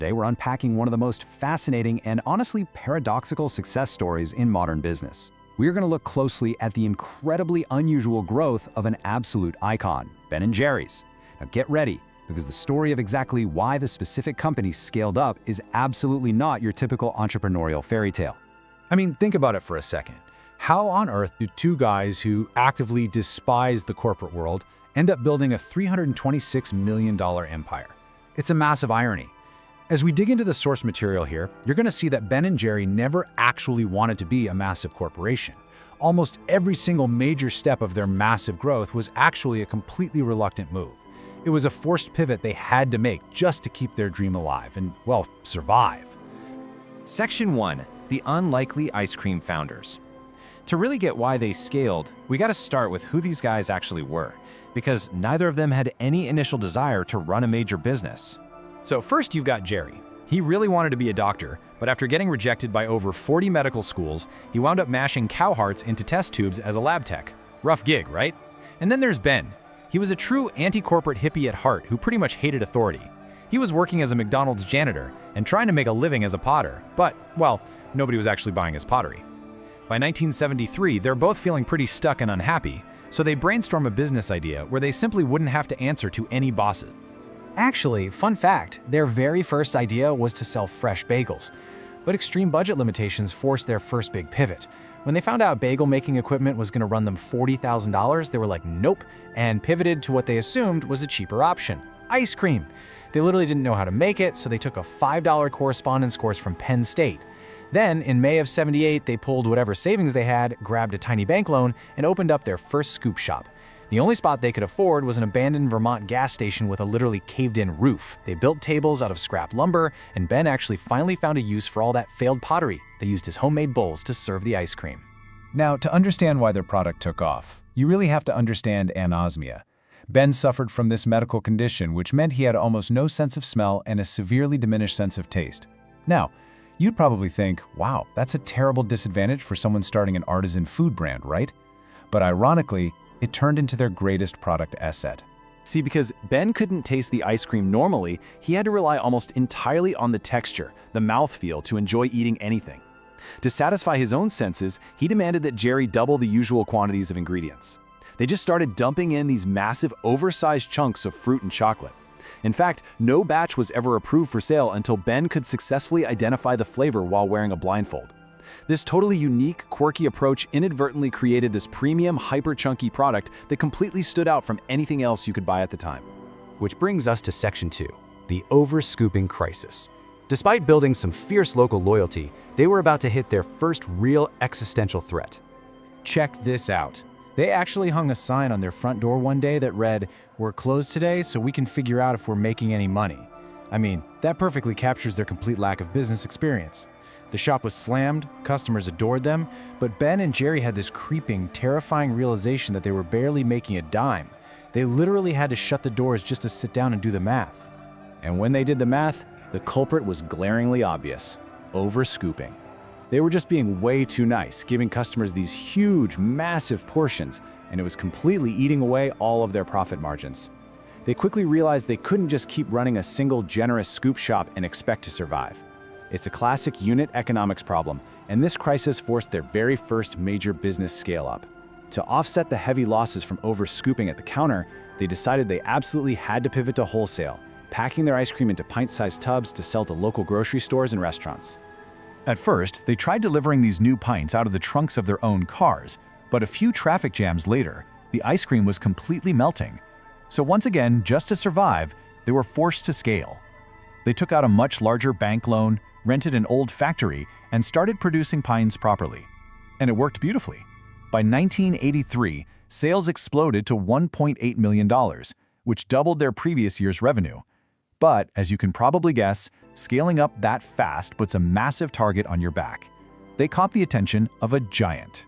Today we're unpacking one of the most fascinating and honestly paradoxical success stories in modern business. We're going to look closely at the incredibly unusual growth of an absolute icon, Ben & Jerry's. Now get ready, because the story of exactly why the specific company scaled up is absolutely not your typical entrepreneurial fairy tale. I mean, think about it for a second. How on earth do two guys who actively despise the corporate world end up building a $326 million empire? It's a massive irony. As we dig into the source material here, you're going to see that Ben & Jerry never actually wanted to be a massive corporation. Almost every single major step of their massive growth was actually a completely reluctant move. It was a forced pivot they had to make just to keep their dream alive and, well, survive. Section 1. The Unlikely Ice Cream Founders. To really get why they scaled, we got to start with who these guys actually were, because neither of them had any initial desire to run a major business. So first you've got Jerry. He really wanted to be a doctor, but after getting rejected by over 40 medical schools, he wound up mashing cow hearts into test tubes as a lab tech. Rough gig, right? And then there's Ben. He was a true anti-corporate hippie at heart who pretty much hated authority. He was working as a McDonald's janitor and trying to make a living as a potter, but, well, nobody was actually buying his pottery. By 1973, they're both feeling pretty stuck and unhappy, so they brainstorm a business idea where they simply wouldn't have to answer to any bosses. Actually, fun fact, their very first idea was to sell fresh bagels. But extreme budget limitations forced their first big pivot. When they found out bagel making equipment was going to run them $40,000, they were like, nope, and pivoted to what they assumed was a cheaper option, ice cream. They literally didn't know how to make it, so they took a $5 correspondence course from Penn State. Then, in May of '78, they pulled whatever savings they had, grabbed a tiny bank loan, and opened up their first scoop shop. The only spot they could afford was an abandoned Vermont gas station with a literally caved-in roof. They built tables out of scrap lumber, and Ben actually finally found a use for all that failed pottery. They used his homemade bowls to serve the ice cream. Now, to understand why their product took off, you really have to understand anosmia. Ben suffered from this medical condition, which meant he had almost no sense of smell and a severely diminished sense of taste. Now, you'd probably think, wow, that's a terrible disadvantage for someone starting an artisan food brand, right? But ironically, it turned into their greatest product asset. See, because Ben couldn't taste the ice cream normally, he had to rely almost entirely on the texture, the mouthfeel, to enjoy eating anything. To satisfy his own senses, he demanded that Jerry double the usual quantities of ingredients. They just started dumping in these massive, oversized chunks of fruit and chocolate. In fact, no batch was ever approved for sale until Ben could successfully identify the flavor while wearing a blindfold. This totally unique, quirky approach inadvertently created this premium, hyper-chunky product that completely stood out from anything else you could buy at the time. Which brings us to Section 2, the over-scooping crisis. Despite building some fierce local loyalty, they were about to hit their first real existential threat. Check this out. They actually hung a sign on their front door one day that read, "We're closed today so we can figure out if we're making any money." I mean, that perfectly captures their complete lack of business experience. The shop was slammed, customers adored them, but Ben and Jerry had this creeping, terrifying realization that they were barely making a dime. They literally had to shut the doors just to sit down and do the math. And when they did the math, the culprit was glaringly obvious: over-scooping. They were just being way too nice, giving customers these huge, massive portions, and it was completely eating away all of their profit margins. They quickly realized they couldn't just keep running a single generous scoop shop and expect to survive. It's a classic unit economics problem, and this crisis forced their very first major business scale-up. To offset the heavy losses from over-scooping at the counter, they decided they absolutely had to pivot to wholesale, packing their ice cream into pint-sized tubs to sell to local grocery stores and restaurants. At first, they tried delivering these new pints out of the trunks of their own cars, but a few traffic jams later, the ice cream was completely melting. So once again, just to survive, they were forced to scale. They took out a much larger bank loan, rented an old factory, and started producing pints properly. And it worked beautifully. By 1983, sales exploded to $1.8 million, which doubled their previous year's revenue. But, as you can probably guess, scaling up that fast puts a massive target on your back. They caught the attention of a giant.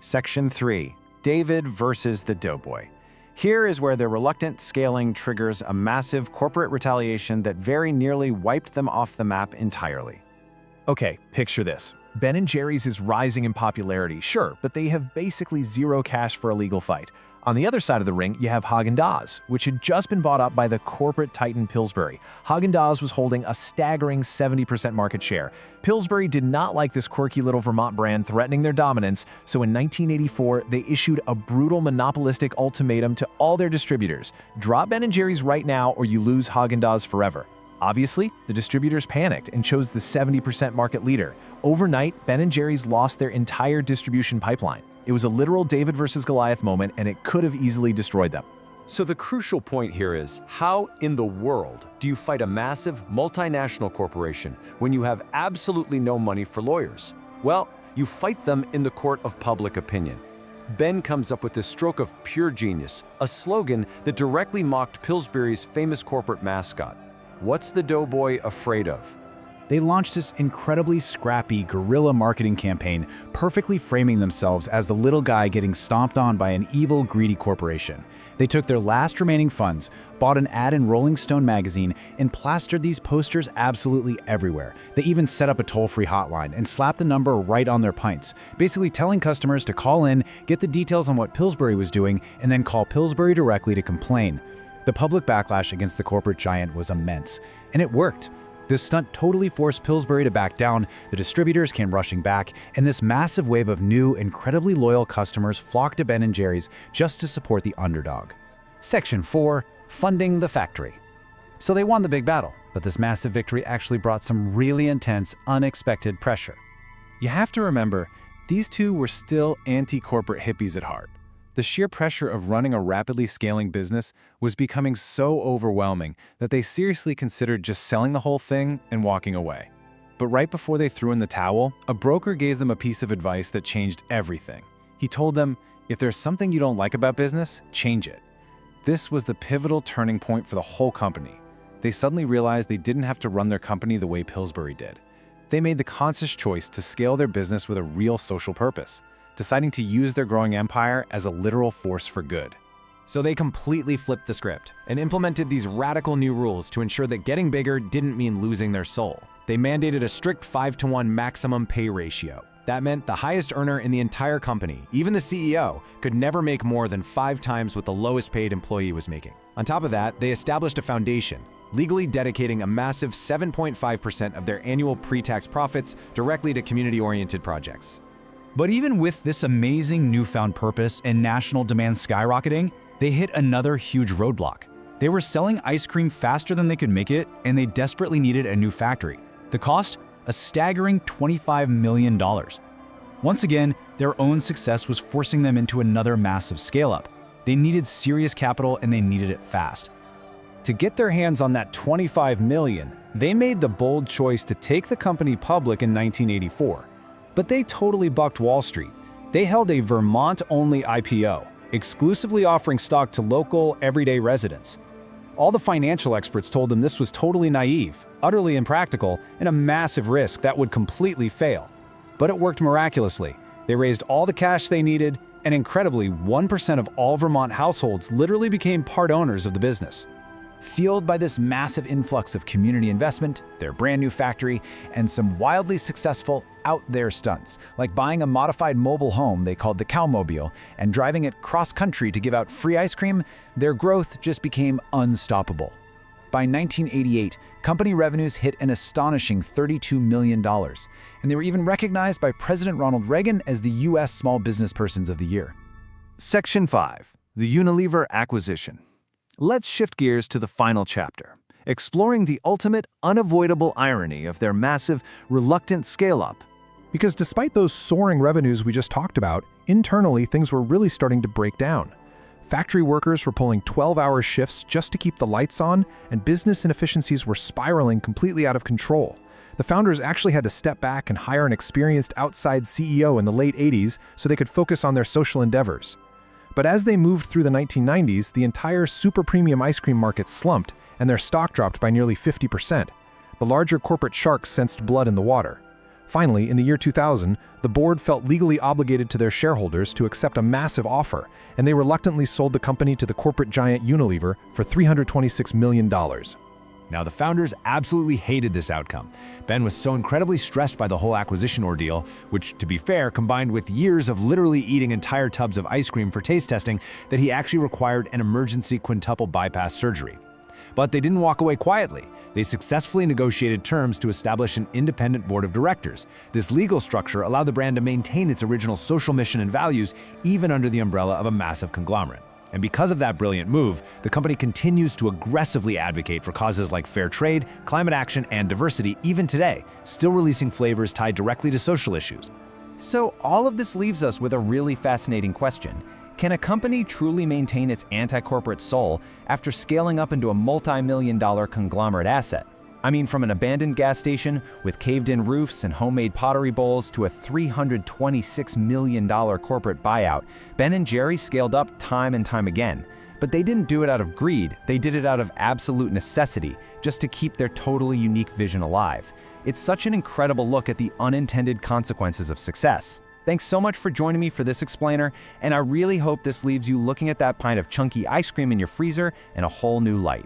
Section 3. David versus the Doughboy. Here is where their reluctant scaling triggers a massive corporate retaliation that very nearly wiped them off the map entirely. Okay, picture this. Ben & Jerry's is rising in popularity, sure, but they have basically zero cash for a legal fight. On the other side of the ring, you have Häagen-Dazs, which had just been bought up by the corporate titan Pillsbury. Häagen-Dazs was holding a staggering 70% market share. Pillsbury did not like this quirky little Vermont brand threatening their dominance, so in 1984, they issued a brutal monopolistic ultimatum to all their distributors. Drop Ben & Jerry's right now or you lose Häagen-Dazs forever. Obviously, the distributors panicked and chose the 70% market leader. Overnight, Ben & Jerry's lost their entire distribution pipeline. It was a literal David versus Goliath moment, and it could have easily destroyed them. So the crucial point here is, how in the world do you fight a massive multinational corporation when you have absolutely no money for lawyers? Well, you fight them in the court of public opinion. Ben comes up with this stroke of pure genius, a slogan that directly mocked Pillsbury's famous corporate mascot. What's the doughboy afraid of? They launched this incredibly scrappy guerrilla marketing campaign, perfectly framing themselves as the little guy getting stomped on by an evil, greedy corporation. They took their last remaining funds, bought an ad in Rolling Stone magazine, and plastered these posters absolutely everywhere. They even set up a toll-free hotline and slapped the number right on their pints, basically telling customers to call in, get the details on what Pillsbury was doing, and then call Pillsbury directly to complain. The public backlash against the corporate giant was immense, and it worked. This stunt totally forced Pillsbury to back down, the distributors came rushing back, and this massive wave of new, incredibly loyal customers flocked to Ben & Jerry's just to support the underdog. Section 4. Funding the factory. So they won the big battle, but this massive victory actually brought some really intense, unexpected pressure. You have to remember, these two were still anti-corporate hippies at heart. The sheer pressure of running a rapidly scaling business was becoming so overwhelming that they seriously considered just selling the whole thing and walking away. But right before they threw in the towel, a broker gave them a piece of advice that changed everything. He told them, if there's something you don't like about business, change it. This was the pivotal turning point for the whole company. They suddenly realized they didn't have to run their company the way Pillsbury did. They made the conscious choice to scale their business with a real social purpose, deciding to use their growing empire as a literal force for good. So they completely flipped the script and implemented these radical new rules to ensure that getting bigger didn't mean losing their soul. They mandated a strict 5-to-1 maximum pay ratio. That meant the highest earner in the entire company, even the CEO, could never make more than 5 times what the lowest paid employee was making. On top of that, they established a foundation, legally dedicating a massive 7.5% of their annual pre-tax profits directly to community-oriented projects. But even with this amazing newfound purpose and national demand skyrocketing, they hit another huge roadblock. They were selling ice cream faster than they could make it, and they desperately needed a new factory. The cost? A staggering $25 million. Once again, their own success was forcing them into another massive scale-up. They needed serious capital, and they needed it fast. To get their hands on that $25 million, they made the bold choice to take the company public in 1984. But they totally bucked Wall Street. They held a Vermont-only IPO, exclusively offering stock to local, everyday residents. All the financial experts told them this was totally naive, utterly impractical, and a massive risk that would completely fail. But it worked miraculously. They raised all the cash they needed, and incredibly, 1% of all Vermont households literally became part owners of the business. Fueled by this massive influx of community investment, their brand new factory, and some wildly successful out-there stunts, like buying a modified mobile home they called the Cowmobile and driving it cross-country to give out free ice cream, their growth just became unstoppable. By 1988, company revenues hit an astonishing $32 million, and they were even recognized by President Ronald Reagan as the U.S. Small Business Persons of the Year. Section 5. The Unilever Acquisition. Let's shift gears to the final chapter, exploring the ultimate, unavoidable irony of their massive, reluctant scale-up. Because despite those soaring revenues we just talked about, internally things were really starting to break down. Factory workers were pulling 12-hour shifts just to keep the lights on, and business inefficiencies were spiraling completely out of control. The founders actually had to step back and hire an experienced outside CEO in the late 80s so they could focus on their social endeavors. But as they moved through the 1990s, the entire super premium ice cream market slumped, and their stock dropped by nearly 50%. The larger corporate sharks sensed blood in the water. Finally, in the year 2000, the board felt legally obligated to their shareholders to accept a massive offer, and they reluctantly sold the company to the corporate giant Unilever for $326 million. Now, the founders absolutely hated this outcome. Ben was so incredibly stressed by the whole acquisition ordeal, which, to be fair, combined with years of literally eating entire tubs of ice cream for taste testing, that he actually required an emergency quintuple bypass surgery. But they didn't walk away quietly. They successfully negotiated terms to establish an independent board of directors. This legal structure allowed the brand to maintain its original social mission and values, even under the umbrella of a massive conglomerate. And because of that brilliant move, the company continues to aggressively advocate for causes like fair trade, climate action, and diversity even today, still releasing flavors tied directly to social issues. So all of this leaves us with a really fascinating question. Can a company truly maintain its anti-corporate soul after scaling up into a multi-million-dollar conglomerate asset? I mean, from an abandoned gas station with caved-in roofs and homemade pottery bowls to a $326 million corporate buyout, Ben & Jerry's scaled up time and time again. But they didn't do it out of greed, they did it out of absolute necessity, just to keep their totally unique vision alive. It's such an incredible look at the unintended consequences of success. Thanks so much for joining me for this explainer, and I really hope this leaves you looking at that pint of chunky ice cream in your freezer in a whole new light.